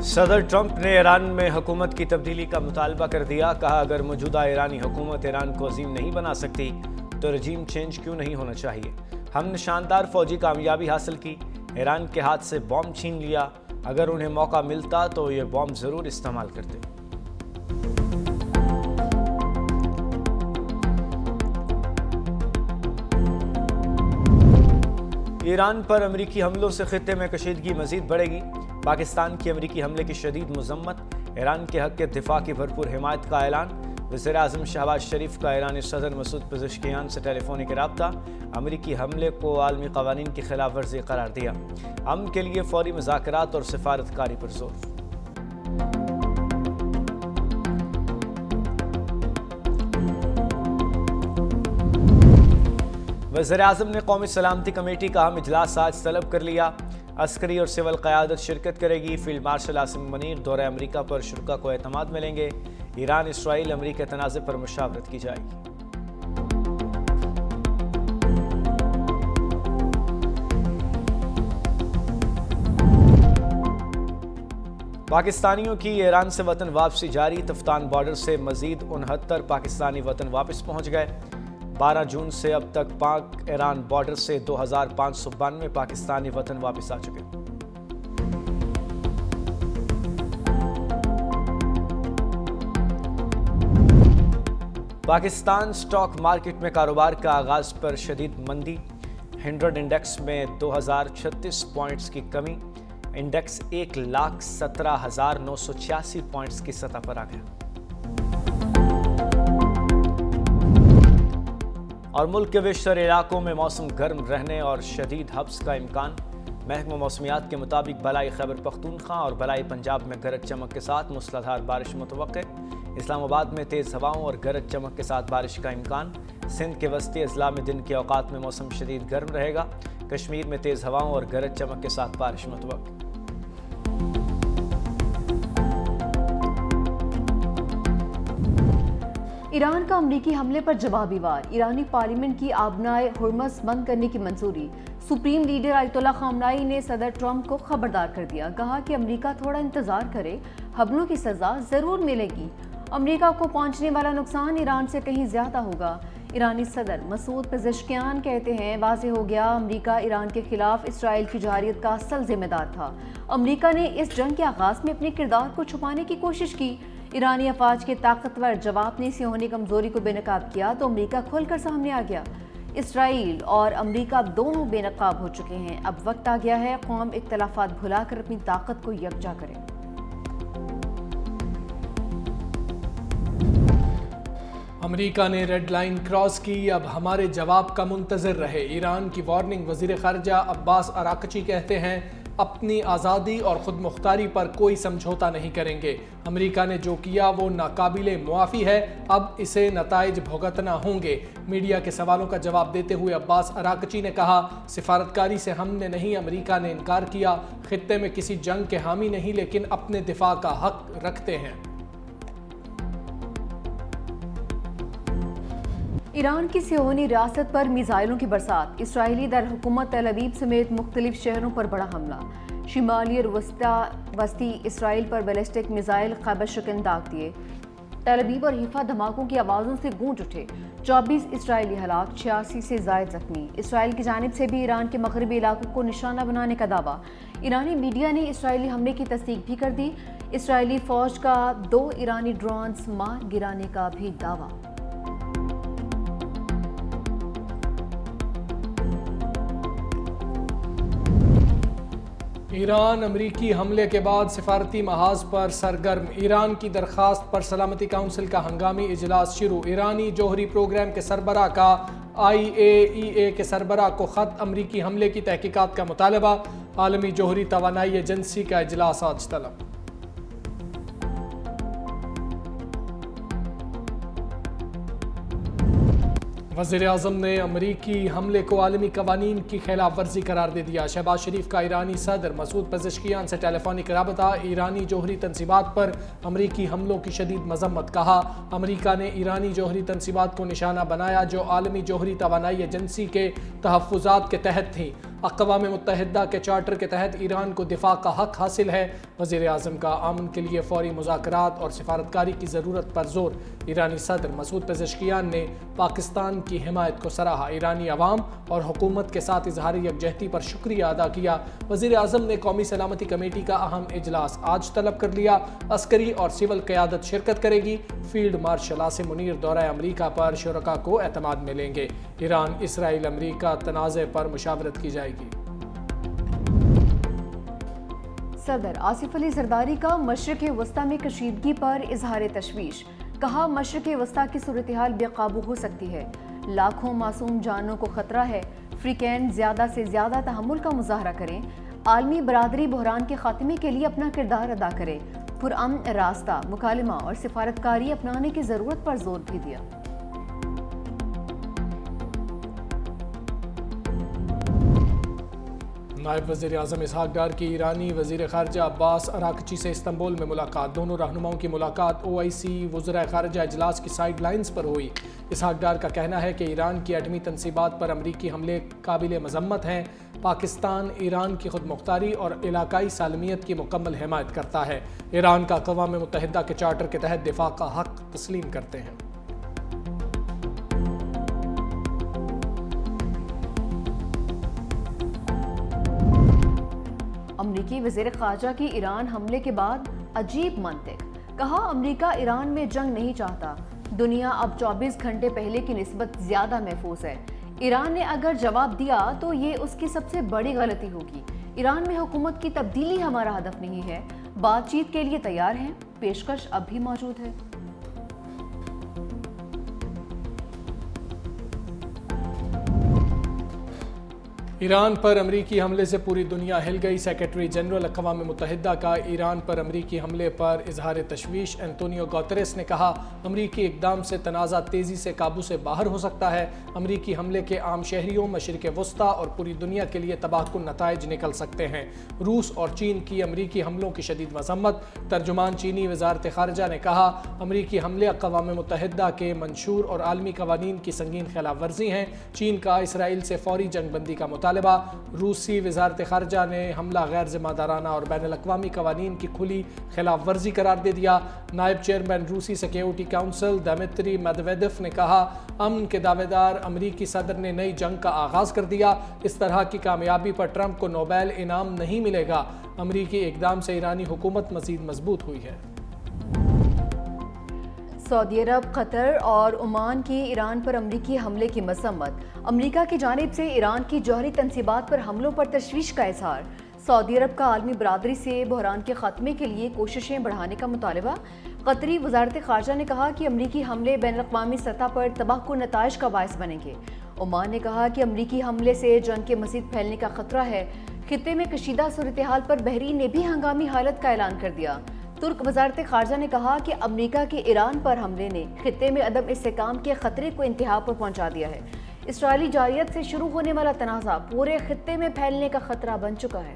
صدر ٹرمپ نے ایران میں حکومت کی تبدیلی کا مطالبہ کر دیا۔ کہا اگر موجودہ ایرانی حکومت ایران کو عظیم نہیں بنا سکتی تو رجیم چینج کیوں نہیں ہونا چاہیے۔ ہم نے شاندار فوجی کامیابی حاصل کی، ایران کے ہاتھ سے بام چھین لیا، اگر انہیں موقع ملتا تو یہ بام ضرور استعمال کرتے۔ ایران پر امریکی حملوں سے خطے میں کشیدگی مزید بڑھے گی۔ پاکستان کی امریکی حملے کی شدید مذمت، ایران کے حق کے دفاع کی بھرپور حمایت کا اعلان۔ وزیر اعظم شہباز شریف کا ایرانی صدر مسعود پزشکیان سے ٹیلی فونک رابطہ، امریکی حملے کو عالمی قوانین کی خلاف ورزی قرار دیا۔ امن کے لیے فوری مذاکرات اور سفارتکاری پر زور۔ وزیر اعظم نے قومی سلامتی کمیٹی کا اہم اجلاس آج طلب کر لیا۔ عسکری اور سول قیادت شرکت کرے گی۔ فیلڈ مارشل عاصم منیر دورہ امریکہ پر شرکاء کو اعتماد ملیں گے۔ ایران اسرائیل امریکہ تنازع پر مشاورت کی جائے گی۔ پاکستانیوں کی ایران سے وطن واپسی جاری، تفتان بارڈر سے مزید 69 پاکستانی وطن واپس پہنچ گئے۔ 12 جون سے اب تک پاک ایران بارڈر سے 2592 پاکستانی وطن واپس آ چکے۔ پاکستان سٹاک مارکیٹ میں کاروبار کا آغاز پر شدید مندی، 100 انڈیکس میں 2036 پوائنٹس کی کمی، انڈیکس 1,17,986 پوائنٹس کی سطح پر آ گیا۔ اور ملک کے بیشتر علاقوں میں موسم گرم رہنے اور شدید حبس کا امکان۔ محکمہ موسمیات کے مطابق بالائی خیبر پختونخوا اور بالائی پنجاب میں گرج چمک کے ساتھ موسلادھار بارش متوقع۔ اسلام آباد میں تیز ہواؤں اور گرج چمک کے ساتھ بارش کا امکان۔ سندھ کے وسطی اضلاع میں دن کے اوقات میں موسم شدید گرم رہے گا۔ کشمیر میں تیز ہواؤں اور گرج چمک کے ساتھ بارش متوقع۔ ایران کا امریکی حملے پر جوابی وار، ایرانی پارلیمنٹ کی آبنائے ہرمز بند کرنے کی منظوری۔ سپریم لیڈر آیت اللہ خامنائی نے صدر ٹرمپ کو خبردار کر دیا، کہا کہ امریکہ تھوڑا انتظار کرے، حملوں کی سزا ضرور ملے گی۔ امریکہ کو پہنچنے والا نقصان ایران سے کہیں زیادہ ہوگا۔ ایرانی صدر مسعود پزشکیان کہتے ہیں، واضح ہو گیا امریکہ ایران کے خلاف اسرائیل کی جارحیت کا اصل ذمہ دار تھا۔ امریکہ نے اس جنگ کے آغاز میں اپنے کردار کو چھپانے کی کوشش کی۔ ایرانی افواج کے طاقتور جواب نے صہیونی کمزوری کو بے نقاب کیا تو امریکہ کھل کر سامنے آ گیا۔ اسرائیل اور امریکہ دونوں بے نقاب ہو چکے ہیں۔ اب وقت آ گیا ہے قوم اختلافات بھلا کر اپنی طاقت کو یکجا کرے۔ امریکہ نے ریڈ لائن کراس کی، اب ہمارے جواب کا منتظر رہے۔ ایران کی وارننگ۔ وزیر خارجہ عباس اراغچی کہتے ہیں، اپنی آزادی اور خود مختاری پر کوئی سمجھوتا نہیں کریں گے۔ امریکہ نے جو کیا وہ ناقابل معافی ہے، اب اسے نتائج بھگتنا ہوں گے۔ میڈیا کے سوالوں کا جواب دیتے ہوئے عباس اراغچی نے کہا، سفارتکاری سے ہم نے نہیں، امریکہ نے انکار کیا۔ خطے میں کسی جنگ کے حامی نہیں، لیکن اپنے دفاع کا حق رکھتے ہیں۔ ایران کی صہیونی ریاست پر میزائلوں کی برسات، اسرائیلی دارالحکومت تل ابیب سمیت مختلف شہروں پر بڑا حملہ، شمالی اور وسطی اسرائیل پر بیلسٹک میزائل خیبر شکن داغ دیے۔ تل ابیب اور حیفا دھماکوں کی آوازوں سے گونج اٹھے، 24 اسرائیلی ہلاک، 86 سے زائد زخمی۔ اسرائیل کی جانب سے بھی ایران کے مغربی علاقوں کو نشانہ بنانے کا دعویٰ۔ ایرانی میڈیا نے اسرائیلی حملے کی تصدیق بھی کر دی۔ اسرائیلی فوج کا 2 ایرانی ڈرونز مار گرانے کا بھی دعویٰ۔ ایران امریکی حملے کے بعد سفارتی محاذ پر سرگرم، ایران کی درخواست پر سلامتی کونسل کا ہنگامی اجلاس شروع۔ ایرانی جوہری پروگرام کے سربراہ کا IAEA کے سربراہ کو خط، امریکی حملے کی تحقیقات کا مطالبہ۔ عالمی جوہری توانائی ایجنسی کا اجلاس آج طلب۔ وزیر اعظم نے امریکی حملے کو عالمی قوانین کی خلاف ورزی قرار دے دیا۔ شہباز شریف کا ایرانی صدر مسعود پزشکیان سے ٹیلی فونک رابطہ، ایرانی جوہری تنصیبات پر امریکی حملوں کی شدید مذمت، کہا امریکہ نے ایرانی جوہری تنصیبات کو نشانہ بنایا جو عالمی جوہری توانائی ایجنسی کے تحفظات کے تحت تھیں۔ اقوام متحدہ کے چارٹر کے تحت ایران کو دفاع کا حق حاصل ہے۔ وزیر اعظم کا امن کے لیے فوری مذاکرات اور سفارتکاری کی ضرورت پر زور۔ ایرانی صدر مسعود پزشکیان نے پاکستان کی حمایت کو سراہا۔ ایرانی عوام اور حکومت کے ساتھ اظہار یکجہتی پر شکریہ ادا کیا۔ وزیر اعظم نے قومی سلامتی کمیٹی کا اہم اجلاس آج طلب کر لیا۔ عسکری اور سول قیادت شرکت کرے گی۔ فیلڈ مارشل عاصم منیر دورہ امریکہ پر شرکاء کو اعتماد میں لیں گے۔ ایران اسرائیل امریکہ تنازع پر مشاورت کی جائے گی۔ صدر آصف علی زرداری کا مشرق وسطی میں کشیدگی پر اظہار تشویش۔ کہا مشرق وسطی کی صورتحال بے قابو ہو سکتی ہے، لاکھوں معصوم جانوں کو خطرہ ہے، فریقین زیادہ سے زیادہ تحمل کا مظاہرہ کریں، عالمی برادری بحران کے خاتمے کے لیے اپنا کردار ادا کرے، پرامن راستہ، مکالمہ اور سفارتکاری اپنانے کی ضرورت پر زور بھی دیا۔ نائب وزیر اعظم اسحاق ڈار کی ایرانی وزیر خارجہ عباس اراکچی سے استنبول میں ملاقات۔ دونوں رہنماؤں کی ملاقات OIC وزرائے خارجہ اجلاس کی سائیڈ لائنز پر ہوئی۔ اسحاق ڈار کا کہنا ہے کہ ایران کی ایٹمی تنصیبات پر امریکی حملے قابل مذمت ہیں۔ پاکستان ایران کی خود مختاری اور علاقائی سالمیت کی مکمل حمایت کرتا ہے۔ ایران کا اقوام متحدہ کے چارٹر کے تحت دفاع کا حق تسلیم کرتے ہیں۔ امریکی وزیر خارجہ کی ایران حملے کے بعد عجیب منطق۔ کہا امریکہ ایران میں جنگ نہیں چاہتا، دنیا اب 24 گھنٹے پہلے کی نسبت زیادہ محفوظ ہے۔ ایران نے اگر جواب دیا تو یہ اس کی سب سے بڑی غلطی ہوگی۔ ایران میں حکومت کی تبدیلی ہمارا ہدف نہیں ہے، بات چیت کے لیے تیار ہیں، پیشکش اب بھی موجود ہے۔ ایران پر امریکی حملے سے پوری دنیا ہل گئی۔ سیکرٹری جنرل اقوام متحدہ کا ایران پر امریکی حملے پر اظہار تشویش۔ اینٹونیو گوتریس نے کہا امریکی اقدام سے تنازع تیزی سے قابو سے باہر ہو سکتا ہے۔ امریکی حملے کے عام شہریوں، مشرق وسطی اور پوری دنیا کے لیے تباہ کن نتائج نکل سکتے ہیں۔ روس اور چین کی امریکی حملوں کی شدید مذمت۔ ترجمان چینی وزارت خارجہ نے کہا امریکی حملے اقوام متحدہ کے منشور اور عالمی قوانین کی سنگین خلاف ورزی ہیں۔ چین کا اسرائیل سے فوری جنگ بندی کا مطالبہ۔ روسی وزارت خارجہ نے حملہ غیر ذمہ دارانہ اور بین الاقوامی قوانین کی کھلی خلاف ورزی قرار دے دیا۔ نائب چیئرمین روسی سیکیورٹی کونسل دمیتری میدویدیف نے کہا امن کے دعوے دار امریکی صدر نے نئی جنگ کا آغاز کر دیا۔ اس طرح کی کامیابی پر ٹرمپ کو نوبیل انعام نہیں ملے گا۔ امریکی اقدام سے ایرانی حکومت مزید مضبوط ہوئی ہے۔ سعودی عرب، قطر اور عمان کی ایران پر امریکی حملے کی مذمت۔ امریکہ کی جانب سے ایران کی جوہری تنصیبات پر حملوں پر تشویش کا اظہار۔ سعودی عرب کا عالمی برادری سے بحران کے خاتمے کے لیے کوششیں بڑھانے کا مطالبہ۔ قطری وزارت خارجہ نے کہا کہ امریکی حملے بین الاقوامی سطح پر تباہ کن نتائج کا باعث بنیں گے۔ عمان نے کہا کہ امریکی حملے سے جنگ کے مزید پھیلنے کا خطرہ ہے۔ خطے میں کشیدہ صورتحال پر بحرین نے بھی ہنگامی حالت کا اعلان کر دیا۔ ترک وزارت خارجہ نے کہا کہ امریکہ کے ایران پر حملے نے خطے میں عدم استحکام کے خطرے کو انتہا پر پہنچا دیا ہے۔ اسرائیلی جارحیت سے شروع ہونے والا تنازع پورے خطے میں پھیلنے کا خطرہ بن چکا ہے۔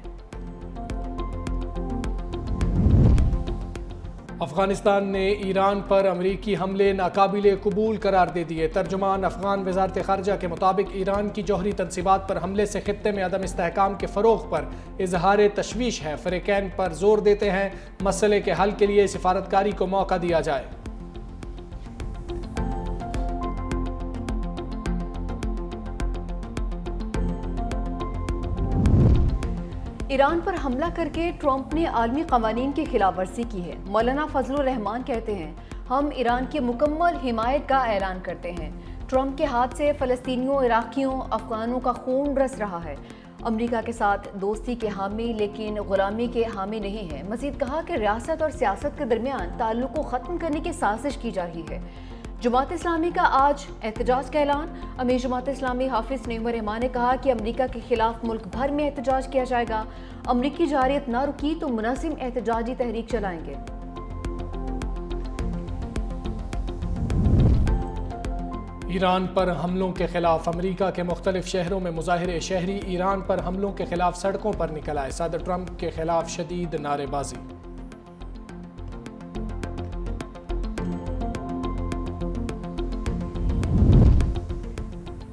افغانستان نے ایران پر امریکی حملے ناقابل قبول قرار دے دیے۔ ترجمان افغان وزارت خارجہ کے مطابق ایران کی جوہری تنصیبات پر حملے سے خطے میں عدم استحکام کے فروغ پر اظہار تشویش ہے۔ فریقین پر زور دیتے ہیں مسئلے کے حل کے لیے سفارتکاری کو موقع دیا جائے۔ ایران پر حملہ کر کے ٹرمپ نے عالمی قوانین کی خلاف ورزی کی ہے۔ مولانا فضل الرحمان کہتے ہیں ہم ایران کی مکمل حمایت کا اعلان کرتے ہیں۔ ٹرمپ کے ہاتھ سے فلسطینیوں، عراقیوں، افغانوں کا خون برس رہا ہے۔ امریکہ کے ساتھ دوستی کے حامی لیکن غلامی کے حامی نہیں ہے۔ مزید کہا کہ ریاست اور سیاست کے درمیان تعلق کو ختم کرنے کی سازش کی جا رہی ہے۔ جماعت اسلامی کا آج احتجاج کا اعلان۔ امیر جماعت اسلامی حافظ نعیم الرحمان نے کہا کہ امریکہ کے خلاف ملک بھر میں احتجاج کیا جائے گا۔ امریکی جارحیت نہ رکی تو منظم احتجاجی تحریک چلائیں گے۔ ایران پر حملوں کے خلاف امریکہ کے مختلف شہروں میں مظاہرے۔ شہری ایران پر حملوں کے خلاف سڑکوں پر نکل آئے۔ صدر ٹرمپ کے خلاف شدید نعرے بازی۔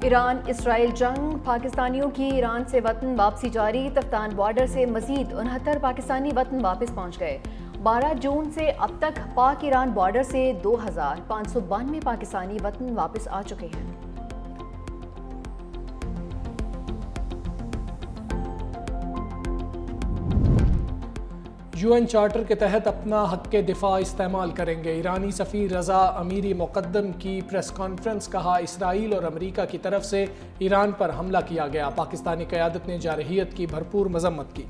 ایران اسرائیل جنگ، پاکستانیوں کی ایران سے وطن واپسی جاری، تفتان بارڈر سے مزید 69 پاکستانی وطن واپس پہنچ گئے۔ 12 جون سے اب تک پاک ایران بارڈر سے 2592 پاکستانی وطن واپس آ چکے ہیں۔ UN چارٹر کے تحت اپنا حق دفاع استعمال کریں گے، ایرانی سفیر رضا امیری مقدم کی پریس کانفرنس، کہا اسرائیل اور امریکہ کی طرف سے ایران پر حملہ کیا گیا، پاکستانی قیادت نے جارحیت کی بھرپور مذمت کی۔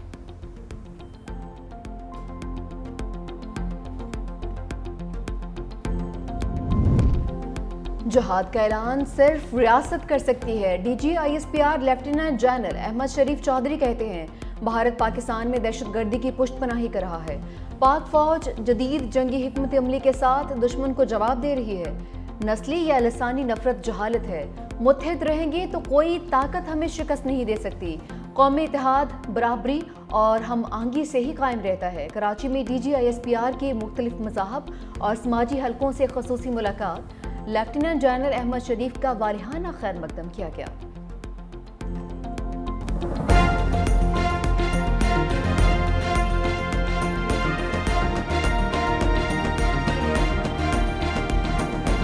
جہاد کا اعلان صرف ریاست کر سکتی ہے، DGISPR لیفٹیننٹ جنرل احمد شریف چودھری کہتے ہیں بھارت پاکستان میں دہشت گردی کی پشت پناہی کر رہا ہے، پاک فوج جدید جنگی حکمت عملی کے ساتھ دشمن کو جواب دے رہی ہے، نسلی یا لسانی نفرت جہالت ہے، متحد رہیں گے تو کوئی طاقت ہمیں شکست نہیں دے سکتی، قومی اتحاد برابری اور ہم آہنگی سے ہی قائم رہتا ہے۔ کراچی میں DGISPR کے مختلف مذاہب اور سماجی حلقوں سے خصوصی ملاقات، لیفٹیننٹ جنرل احمد شریف کا والہانہ خیر مقدم کیا گیا۔